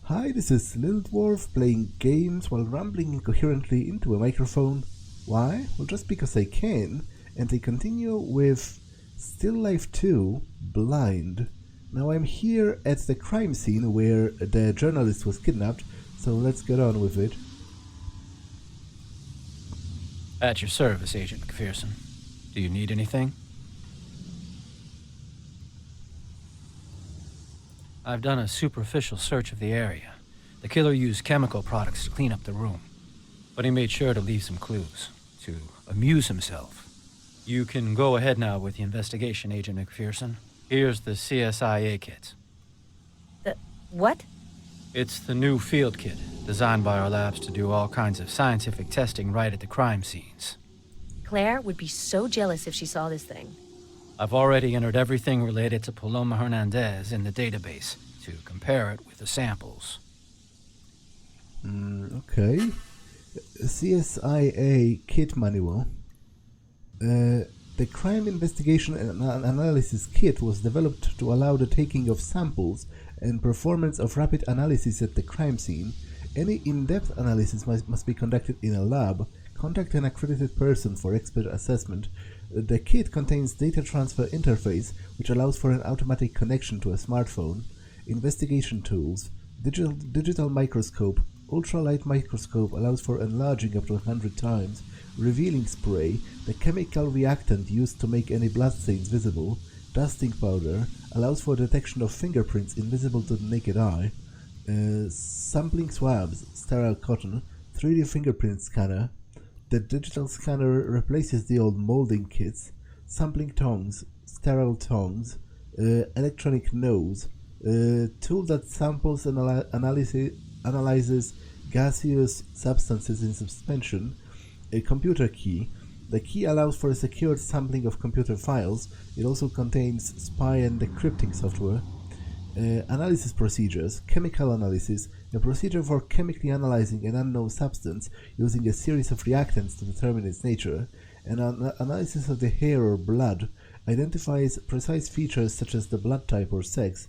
Hi, this is Little Dwarf playing games while rambling incoherently into a microphone. Why? Well, just because I can, and I continue with Still Life 2 Blind. Now I'm here at the crime scene where the journalist was kidnapped, so let's get on with it. At your service, Agent McPherson. Do you need anything? I've done a superficial search of the area. The killer used chemical products to clean up the room, but he made sure to leave some clues, to amuse himself. You can go ahead now with the investigation, Agent McPherson. Here's the CSIA kit. The what? It's the new field kit, designed by our labs to do all kinds of scientific testing right at the crime scenes. Claire would be so jealous if she saw this thing. I've already entered everything related to Paloma Hernandez in the database to compare it with the samples. Okay. CSIA kit manual. The crime investigation and analysis kit was developed to allow the taking of samples and performance of rapid analysis at the crime scene. Any in-depth analysis must be conducted in a lab. Contact an accredited person for expert assessment. The kit contains data transfer interface, which allows for an automatic connection to a smartphone, investigation tools, digital microscope, ultralight microscope allows for enlarging up to 100 times, revealing spray, the chemical reactant used to make any bloodstains visible, dusting powder, allows for detection of fingerprints invisible to the naked eye, sampling swabs, sterile cotton, 3D fingerprint scanner. The digital scanner replaces the old molding kits, sampling tongs, sterile tongs, electronic nose, tool that samples and analyzes gaseous substances in suspension, a computer key. The key allows for a secured sampling of computer files. It also contains spy and decrypting software. Analysis procedures, chemical analysis, a procedure for chemically analyzing an unknown substance using a series of reactants to determine its nature. An analysis of the hair or blood identifies precise features such as the blood type or sex.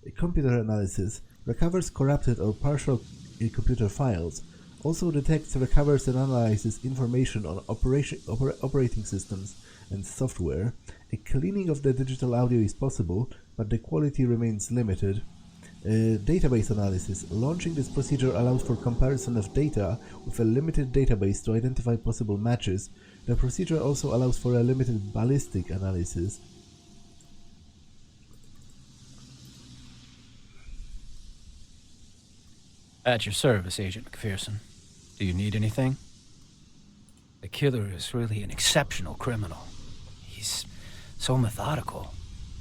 A computer analysis recovers corrupted or partial computer files. Also detects, recovers and analyzes information on operating systems and software. A cleaning of the digital audio is possible, but the quality remains limited. Database analysis. Launching this procedure allows for comparison of data with a limited database to identify possible matches. The procedure also allows for a limited ballistic analysis. At your service, Agent McPherson. Do you need anything? The killer is really an exceptional criminal. He's so methodical.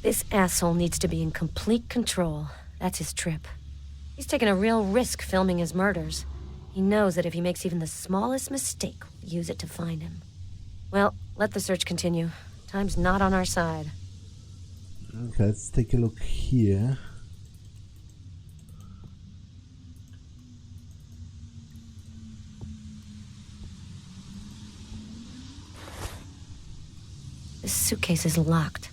This asshole needs to be in complete control. That's his trip. He's taking a real risk filming his murders. He knows that if he makes even the smallest mistake, we'll use it to find him. Well, let the search continue. Time's not on our side. Okay, let's take a look here. This suitcase is locked.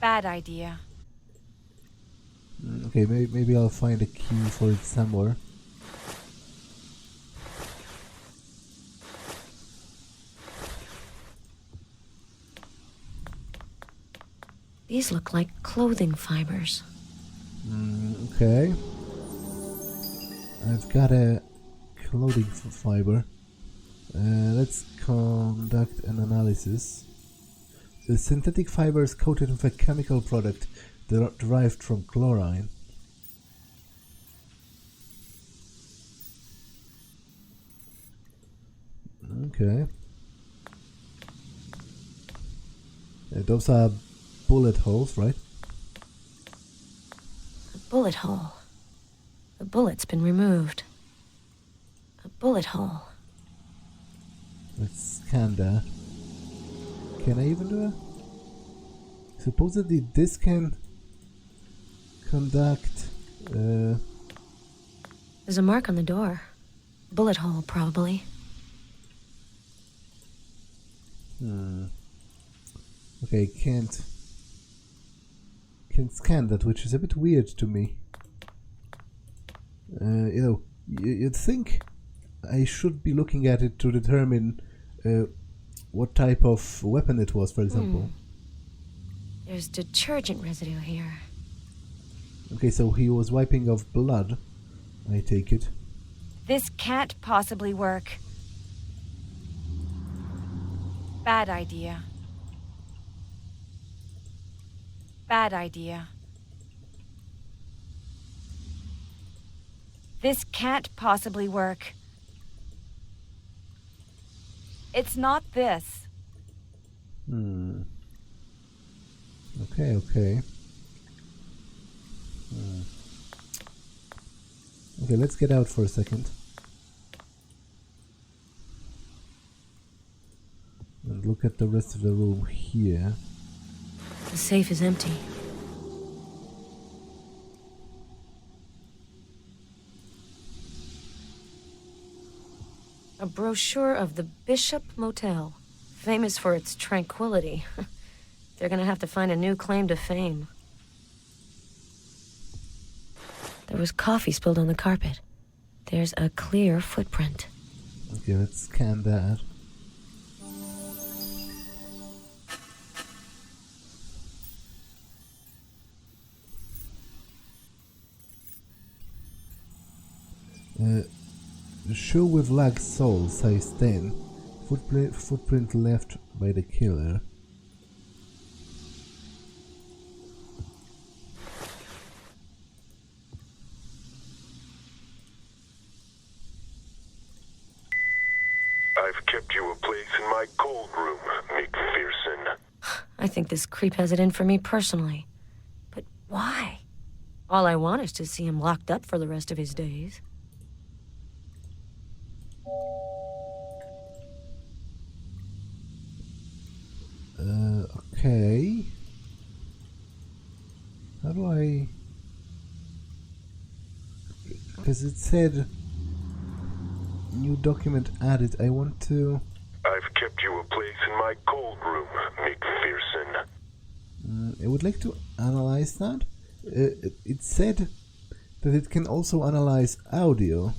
Bad idea. Okay, maybe I'll find a key for it somewhere. These look like clothing fibers. Okay. I've got a clothing fiber. Let's conduct an analysis. The synthetic fiber is coated with a chemical product derived from chlorine. Okay. Those are bullet holes, right? A bullet hole. The bullet's been removed. A bullet hole. Let's scan that. Can I even do that? Supposedly this can conduct... There's a mark on the door. Bullet hole, probably. Okay, can't scan that, which is a bit weird to me. You know, you'd think I should be looking at it to determine what type of weapon it was, for example. There's detergent residue here. Okay, so he was wiping off blood, I take it. This can't possibly work. Bad idea. Bad idea. This can't possibly work. It's not this. Okay. Okay, let's get out for a second. And look at the rest of the room here. The safe is empty. A brochure of the Bishop Motel, famous for its tranquility. They're gonna have to find a new claim to fame. There was coffee spilled on the carpet. There's a clear footprint. Okay, let's scan that. Shoe with lag sole, size 10. Footprint left by the killer. I've kept you a place in my cold room, McPherson. I think this creep has it in for me personally. But why? All I want is to see him locked up for the rest of his days. Okay. How do I... Because it said new document added. I want to... I've kept you a place in my cold room, McPherson. I would like to analyze that. It said that it can also analyze audio.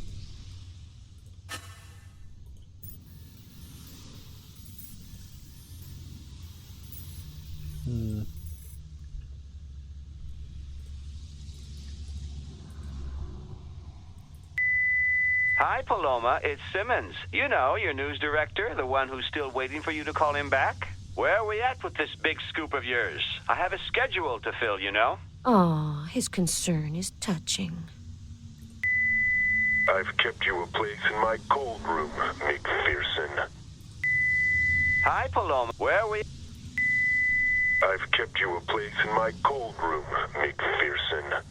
Hi, Paloma. It's Simmons. You know, your news director, the one who's still waiting for you to call him back. Where are we at with this big scoop of yours? I have a schedule to fill, you know. Aw, his concern is touching. I've kept you a place in my cold room, McPherson. Hi, Paloma. Where are we? I've kept you a place in my cold room, McPherson.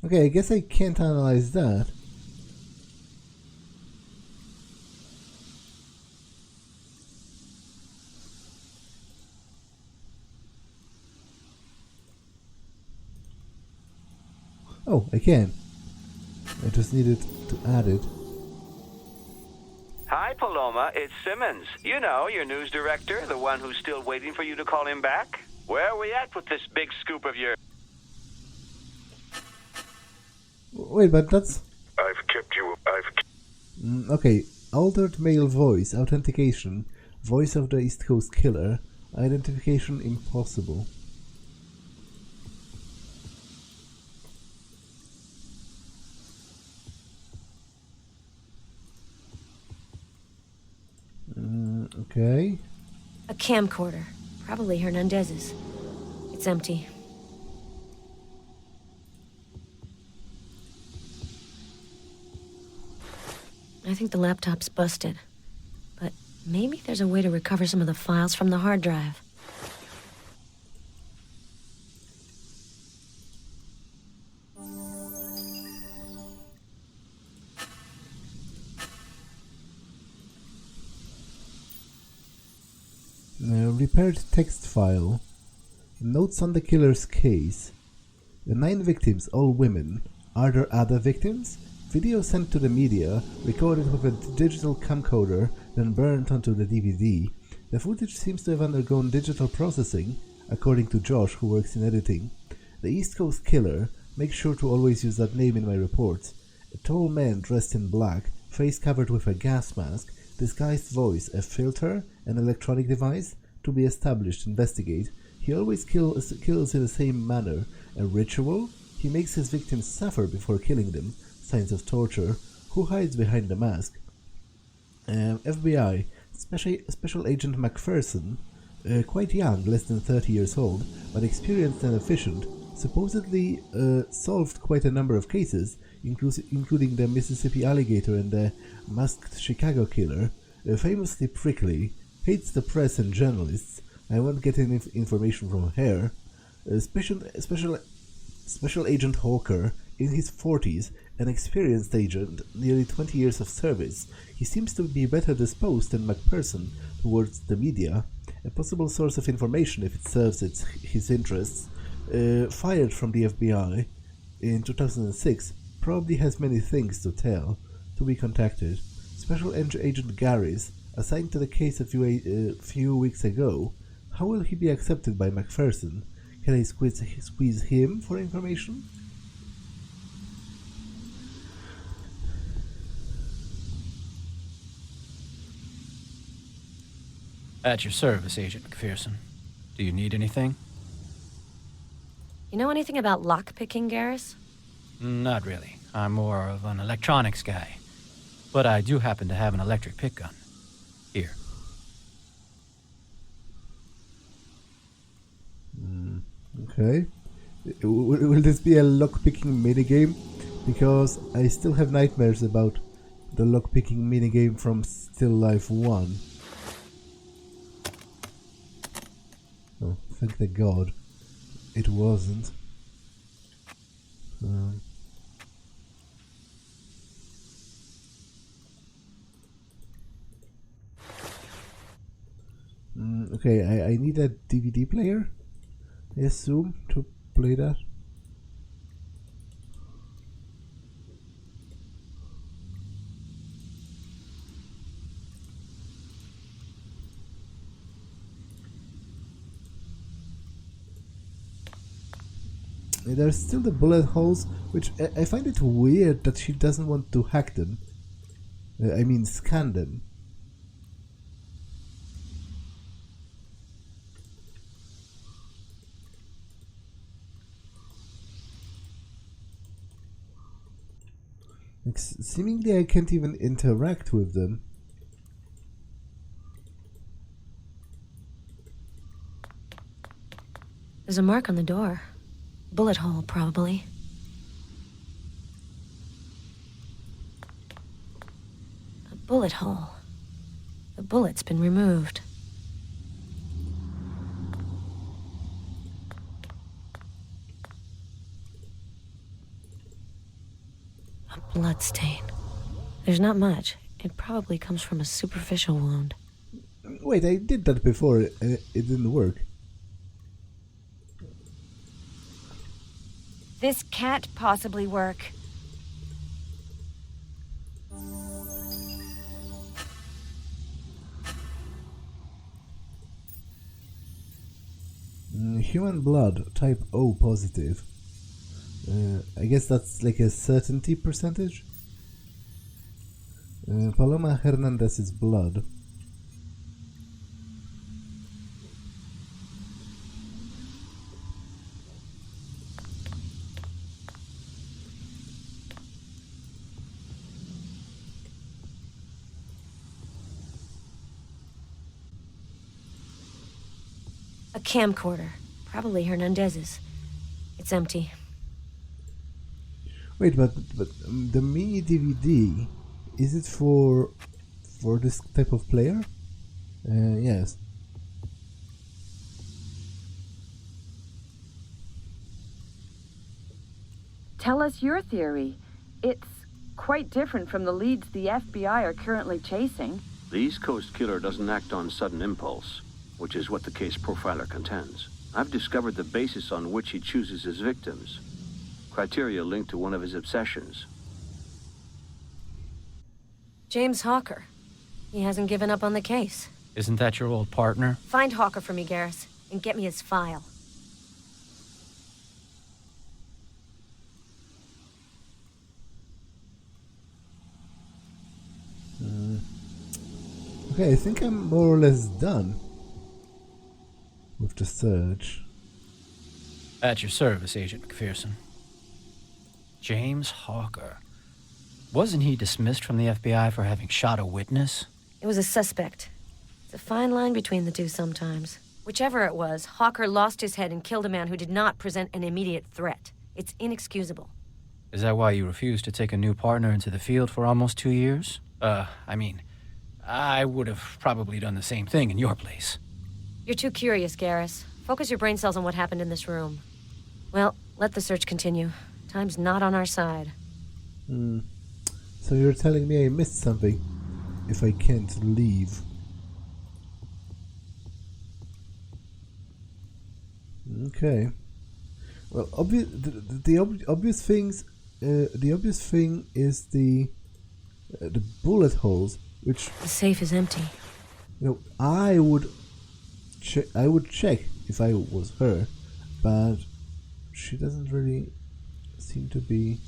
Okay, I guess I can't analyze that. Oh, I can. I just needed to add it. Hi, Paloma. It's Simmons. You know, your news director, the one who's still waiting for you to call him back. Where are we at with this big scoop of yours? Wait, but that's... I've kept you... okay, altered male voice, authentication, voice of the East Coast killer, identification impossible. Okay. A camcorder. Probably Hernandez's. It's empty. I think the laptop's busted. But maybe there's a way to recover some of the files from the hard drive. Repaired text file. Notes on the killer's case. The 9 victims, all women. Are there other victims? Video sent to the media, recorded with a digital camcorder, then burned onto the DVD. The footage seems to have undergone digital processing, according to Josh, who works in editing. The East Coast Killer, make sure to always use that name in my reports. A tall man dressed in black, face covered with a gas mask, disguised voice, a filter, an electronic device, to be established, investigate. He always kills in the same manner. A ritual? He makes his victims suffer before killing them. Signs of torture. Who hides behind the mask? FBI. Special Agent McPherson. Quite young, less than 30 years old, but experienced and efficient. Supposedly solved quite a number of cases, including the Mississippi Alligator and the Masked Chicago Killer. Famously prickly. Hates the press and journalists. I won't get any information from her. Special Agent Hawker, in his 40s, an experienced agent, nearly 20 years of service. He seems to be better disposed than McPherson towards the media, a possible source of information if it serves his interests. Fired from the FBI in 2006, probably has many things to tell. To be contacted. Special Agent Garris, assigned to the case a few weeks ago. How will he be accepted by McPherson? Can I squeeze him for information? At your service, Agent McPherson. Do you need anything? You know anything about lockpicking, Garris? Not really. I'm more of an electronics guy. But I do happen to have an electric pick gun. Here. Okay. Will this be a lockpicking minigame? Because I still have nightmares about the lockpicking minigame from Still Life 1. Oh, thank the god. It wasn't. Okay, I need a DVD player, I assume, to play that. There's still the bullet holes, which I find it weird that she doesn't want to hack them. I mean, scan them. Seemingly I can't even interact with them. There's a mark on the door. Bullet hole, probably. A bullet hole. The bullet's been removed. A blood stain. There's not much. It probably comes from a superficial wound. Wait, I did that before. It didn't work. This can't possibly work. Human blood, type O positive. I guess that's like a certainty percentage. Paloma Hernandez's blood. A camcorder. Probably Hernandez's. It's empty. Wait, but the mini DVD, is it for this type of player? Yes. Tell us your theory. It's quite different from the leads the FBI are currently chasing. The East Coast Killer doesn't act on sudden impulse, which is what the case profiler contends. I've discovered the basis on which he chooses his victims. Criteria linked to one of his obsessions. James Hawker. He hasn't given up on the case. Isn't that your old partner? Find Hawker for me, Garrus, and get me his file. Okay, I think I'm more or less done with the search. At your service, Agent McPherson. James Hawker. Wasn't he dismissed from the FBI for having shot a witness? It was a suspect. It's a fine line between the two sometimes. Whichever it was, Hawker lost his head and killed a man who did not present an immediate threat. It's inexcusable. Is that why you refused to take a new partner into the field for almost 2 years? I would have probably done the same thing in your place. You're too curious, Garrus. Focus your brain cells on what happened in this room. Well, let the search continue. Time's not on our side. So you're telling me I missed something if I can't leave. Okay. Well, the obvious things. The obvious thing is the bullet holes, which The safe is empty. I would check if I was her, but she doesn't really seem to be.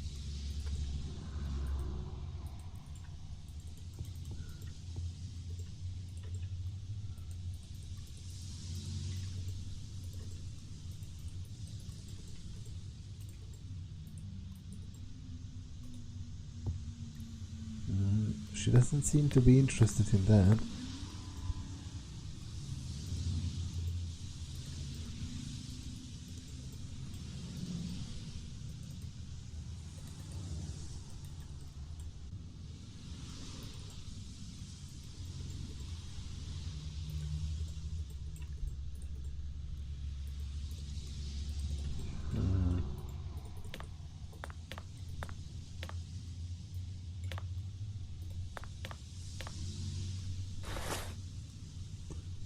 She doesn't seem to be interested in that.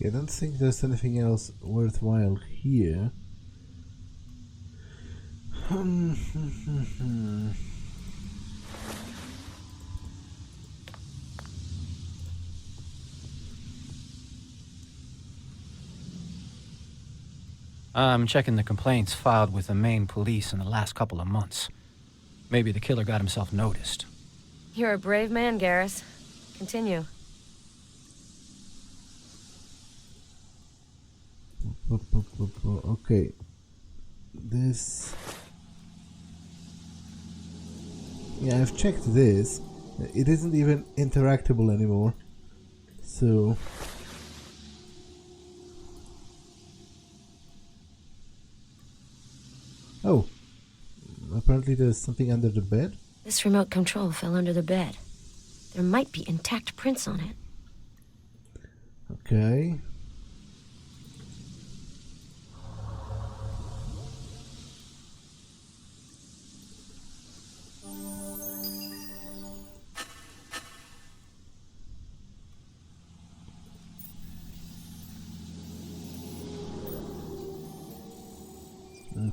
I don't think there's anything else worthwhile here. I'm checking the complaints filed with the Maine police in the last couple of months. Maybe the killer got himself noticed. You're a brave man, Garrus. Continue. Okay. This... Yeah, I've checked this. It isn't even interactable anymore. So... Oh. Apparently there's something under the bed? This remote control fell under the bed. There might be intact prints on it. Okay.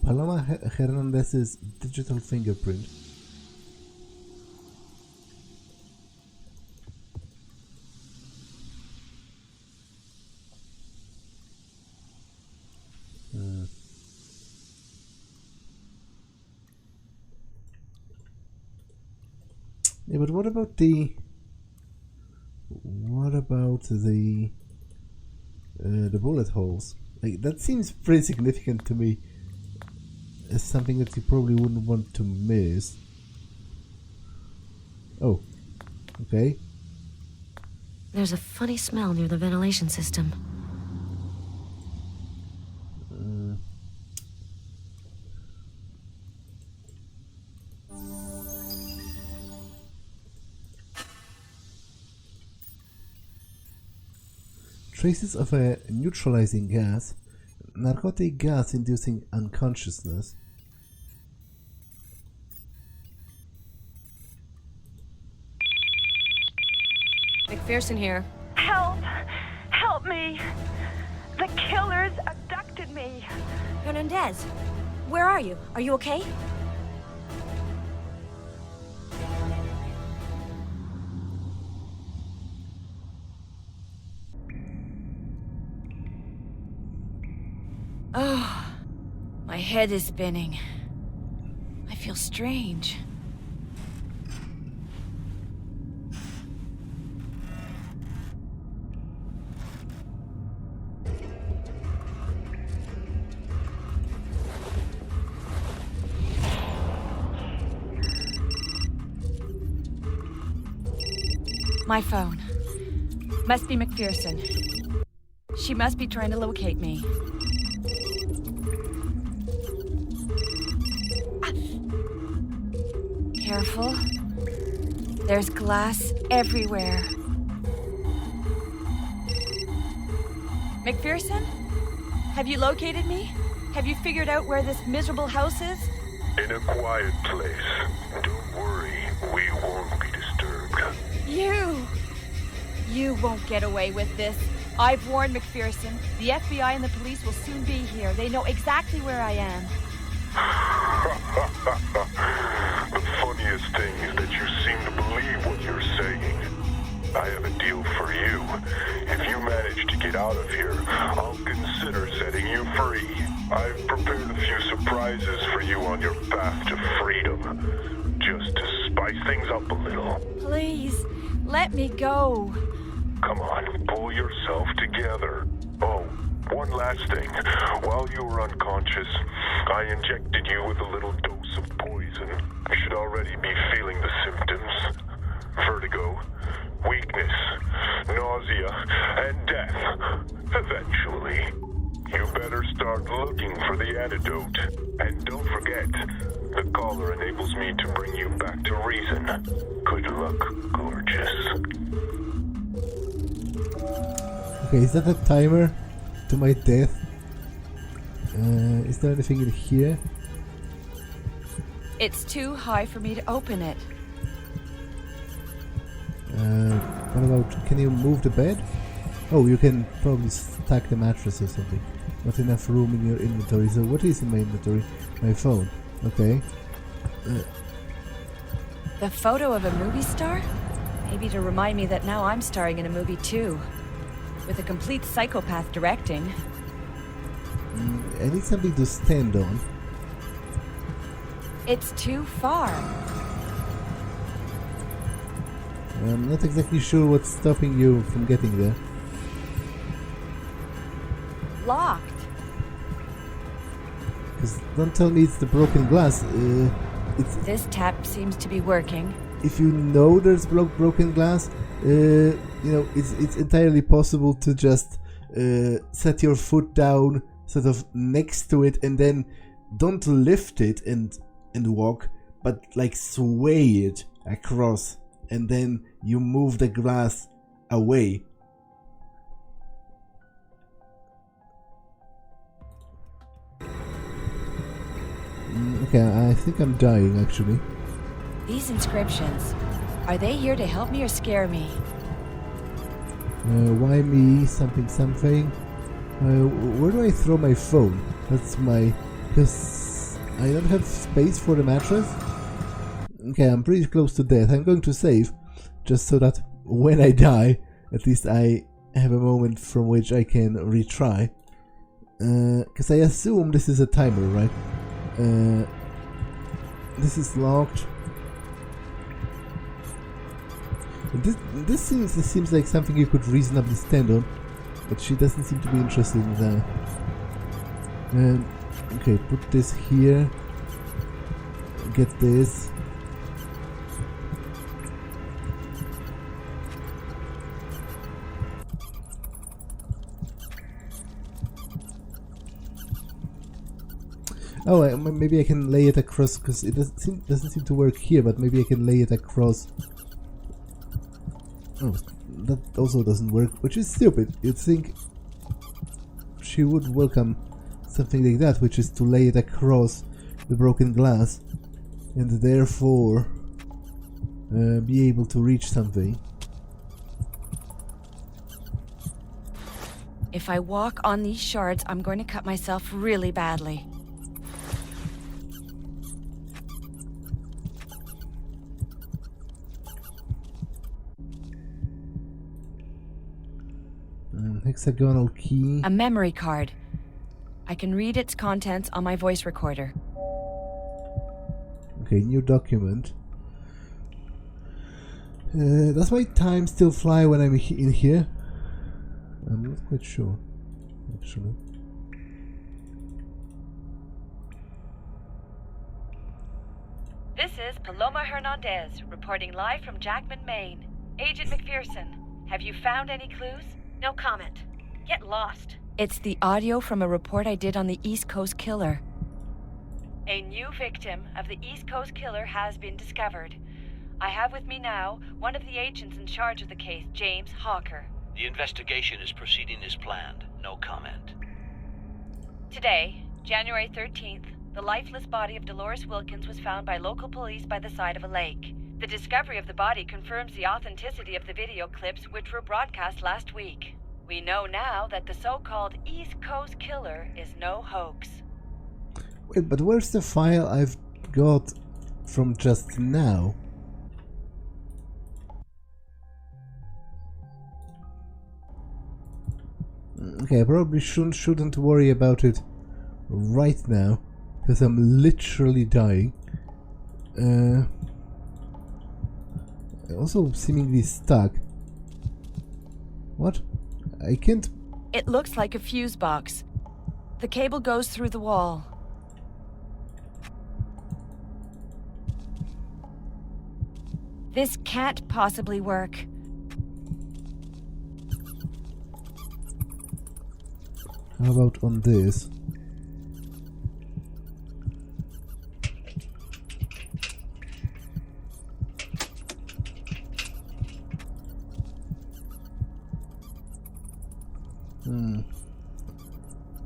Paloma Hernandez's digital fingerprint. Yeah, but what about the bullet holes? Like, that seems pretty significant to me. As something that you probably wouldn't want to miss. Oh, okay. There's a funny smell near the ventilation system. Traces of a neutralizing gas, narcotic gas inducing unconsciousness. McPherson here. Help! Help me! The killers abducted me. Hernandez, where are you? Are you okay? Oh, my head is spinning. I feel strange. My phone. Must be McPherson. She must be trying to locate me. Careful. There's glass everywhere. McPherson? Have you located me? Have you figured out where this miserable house is? In a quiet place. Don't worry, we won't be disturbed. You won't get away with this. I've warned McPherson. The FBI and the police will soon be here. They know exactly where I am. The funniest thing is that you seem to believe what you're saying. I have a deal for you. If you manage to get out of here, I'll consider setting you free. I've prepared a few surprises for you on your path to freedom. Just to spice things up a little. Please, let me go. Come on, pull yourself together. Oh, one last thing. While you were unconscious, I injected you with a little dose of poison. You should already be feeling the symptoms. Vertigo, weakness, nausea, and death. Eventually. You better start looking for the antidote. And don't forget, the collar enables me to bring you back to reason. Good luck, gorgeous. Okay, is that a timer to my death? Is there anything in here? It's too high for me to open it. What about, can you move the bed? Oh, you can probably stack the mattress or something. Not enough room in your inventory. So what is in my inventory? My phone. Okay. The photo of a movie star? Maybe to remind me that now I'm starring in a movie too. With a complete psychopath directing. I need something to stand on. It's too far. I'm not exactly sure what's stopping you from getting there. Locked. Because don't tell me it's the broken glass. This tap seems to be working. If you know there's broken glass, you know, it's entirely possible to just set your foot down sort of next to it and then don't lift it and walk, but like sway it across and then you move the glass away. Okay, I think I'm dying actually. These inscriptions, are they here to help me or scare me? Why me? Something. Where do I throw my phone? That's my... because I don't have space for the mattress. Okay, I'm pretty close to death. I'm going to save, just so that when I die, at least I have a moment from which I can retry. Because I assume this is a timer, right? This is locked. This seems like something you could reasonably stand on, but she doesn't seem to be interested in that. Okay, put this here. Get this. Oh, maybe I can lay it across, because it doesn't seem to work here, but maybe I can lay it across. Oh, that also doesn't work, which is stupid. You'd think she would welcome something like that, which is to lay it across the broken glass and therefore be able to reach something. If I walk on these shards, I'm going to cut myself really badly. Hexagonal key. A memory card. I can read its contents on my voice recorder. Okay, new document. Does my time still fly when I'm in here? I'm not quite sure, actually. This is Paloma Hernandez, reporting live from Jackman, Maine. Agent McPherson, have you found any clues? No comment. Get lost. It's the audio from a report I did on the East Coast killer. A new victim of the East Coast killer has been discovered. I have with me now one of the agents in charge of the case, James Hawker. The investigation is proceeding as planned. No comment. Today, January 13th, the lifeless body of Dolores Wilkins was found by local police by the side of a lake. The discovery of the body confirms the authenticity of the video clips which were broadcast last week. We know now that the so-called East Coast killer is no hoax. Wait, but where's the file I've got from just now? Okay, I probably shouldn't worry about it right now, because I'm literally dying. Also seemingly stuck. What? I can't... It looks like a fuse box. The cable goes through the wall. This can't possibly work. How about on this?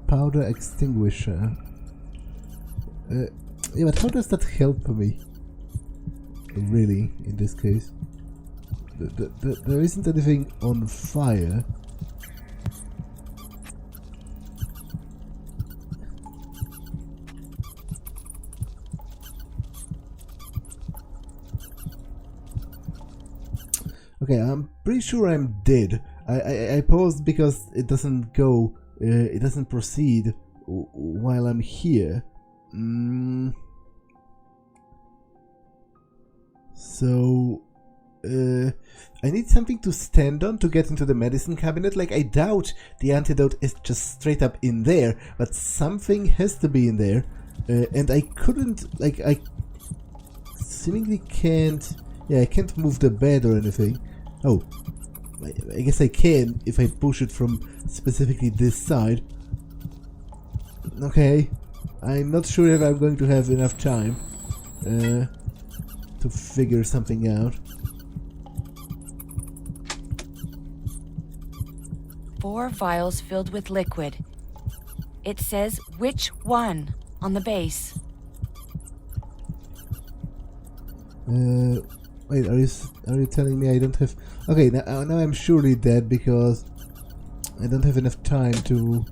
Powder extinguisher. Yeah, but how does that help me? Really, in this case? There isn't anything on fire. Okay, I'm pretty sure I'm dead. I paused because it doesn't go, it doesn't proceed while I'm here. So, I need something to stand on to get into the medicine cabinet. Like, I doubt the antidote is just straight up in there, but something has to be in there. And I couldn't, like, I seemingly can't, yeah, I can't move the bed or anything. Oh, I guess I can if I push it from specifically this side. Okay, I'm not sure if I'm going to have enough time to figure something out. 4 vials filled with liquid. It says which one on the base. Wait, are you telling me I don't have... Okay, now I'm surely dead because I don't have enough time to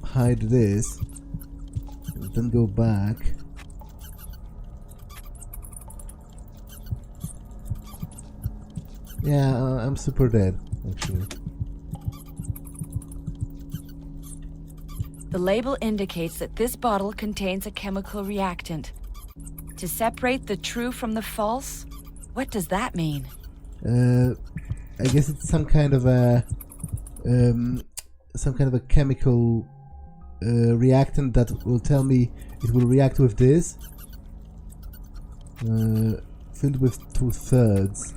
hide this and then go back. Yeah, I'm super dead, actually. The label indicates that this bottle contains a chemical reactant. To separate the true from the false? What does that mean? I guess it's some kind of a chemical reactant that will tell me it will react with this. Filled with 2/3.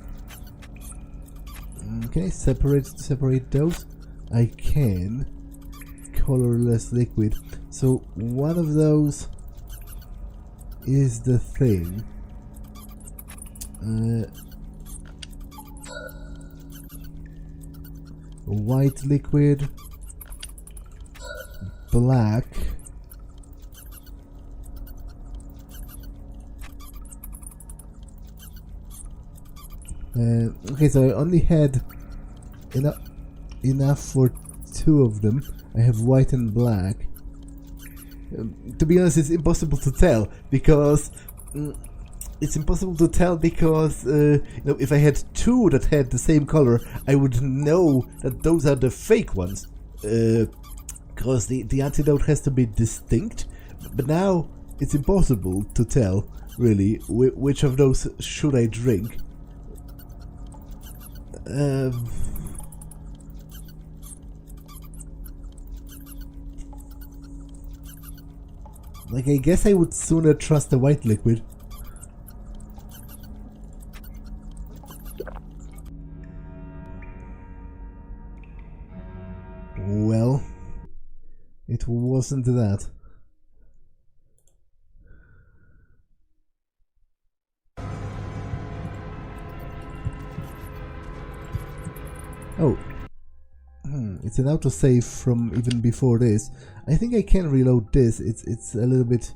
Okay, separate those. I can. Colorless liquid. So one of those is the thing. White liquid, black, okay, so I only had enough for 2 of them. I have white and black. To be honest, it's impossible to tell because you know, if I had 2 that had the same color, I would know that those are the fake ones. because the antidote has to be distinct, but now it's impossible to tell, really, which of those should I drink. Like, I guess I would sooner trust the white liquid. Well, it wasn't that. Oh. It's an autosave from even before this. I think I can reload this. It's a little bit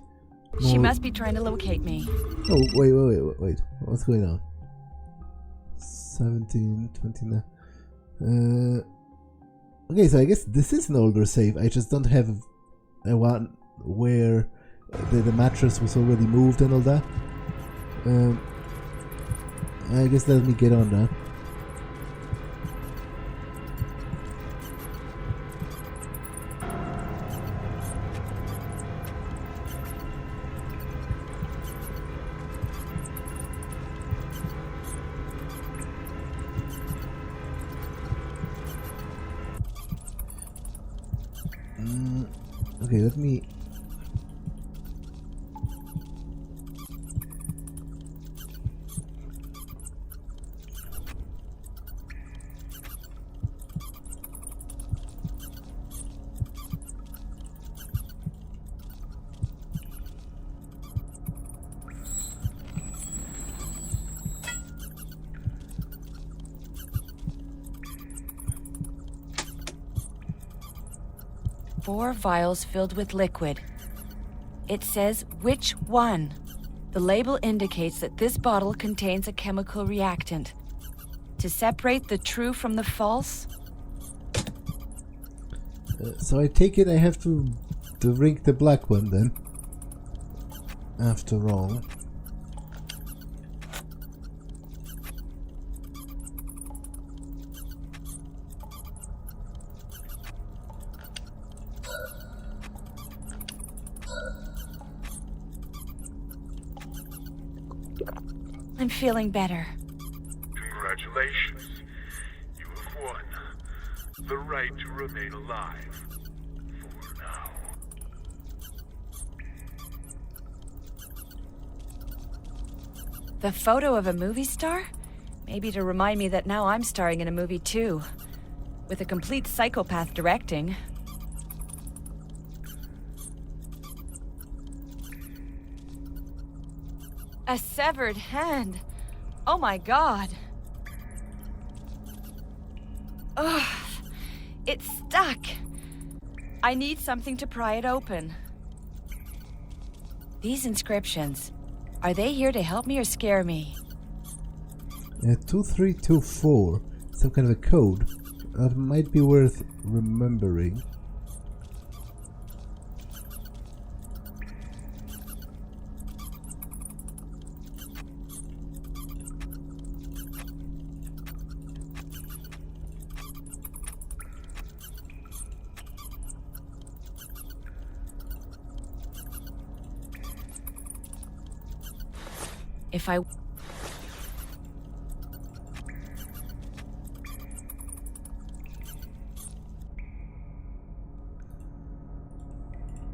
more... She must be trying to locate me. Oh, wait. What's going on? 17, 29... Okay, so I guess this is an older save. I just don't have a one where the mattress was already moved and all that. I guess let me get on that. Okay, let me... Four vials filled with liquid. It says which one. The label indicates that this bottle contains a chemical reactant. To separate the true from the false? So I take it I have to drink the black one then. After all. I'm feeling better. Congratulations. You have won the right to remain alive. For now. The photo of a movie star? Maybe to remind me that now I'm starring in a movie too. With a complete psychopath directing. A severed hand. Oh my god. Ugh. It's stuck. I need something to pry it open. These inscriptions, are they here to help me or scare me? 2324. Some kind of a code. That might be worth remembering. If I...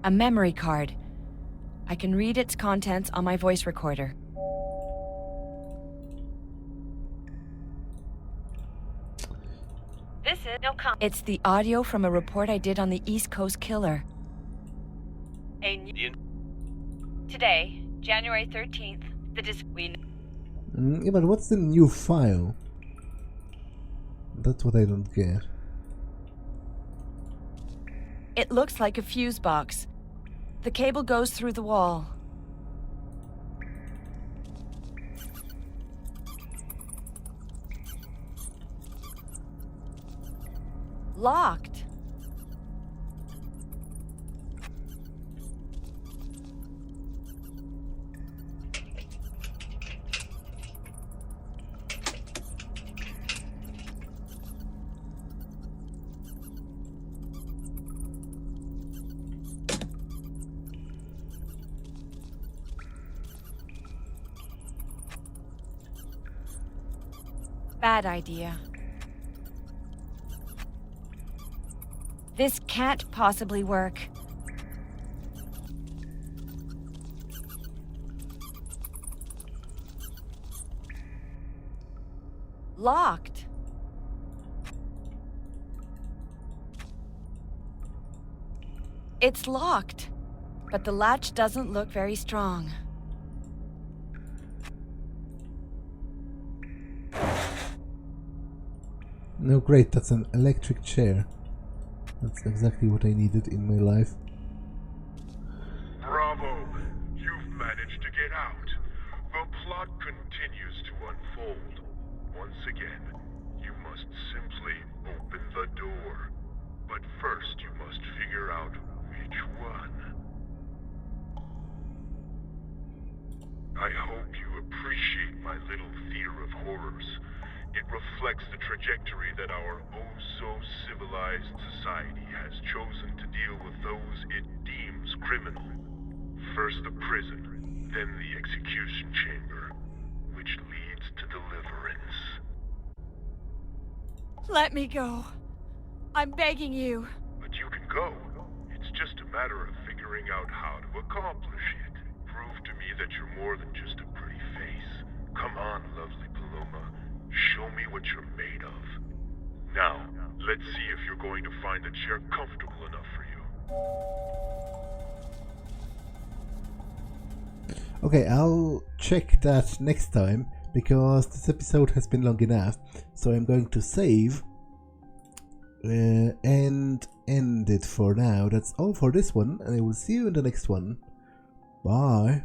A memory card. I can read its contents on my voice recorder. This is no com. It's the audio from a report I did on the East Coast killer. Today, January 13th, yeah, but what's the new file? That's what I don't get. It looks like a fuse box. The cable goes through the wall. Locked. Bad idea. This can't possibly work. Locked. It's locked, but the latch doesn't look very strong. No, great, that's an electric chair. That's exactly what I needed in my life. Bravo! You've managed to get out. The plot continues to unfold. Once again, you must simply open the door. But first you must figure out which one. I hope you appreciate my little theater of horrors. It reflects the trajectory that our oh-so-civilized society has chosen to deal with those it deems criminal. First the prison, then the execution chamber, which leads to deliverance. Let me go. I'm begging you. But you can go. It's just a matter of figuring out how to accomplish it. Prove to me that you're more than just a pretty face. Come on, lovely Paloma. Show me what you're made of. Now, let's see if you're going to find the chair comfortable enough for you. Okay, I'll check that next time, because this episode has been long enough, so I'm going to save and end it for now. That's all for this one, and I will see you in the next one. Bye.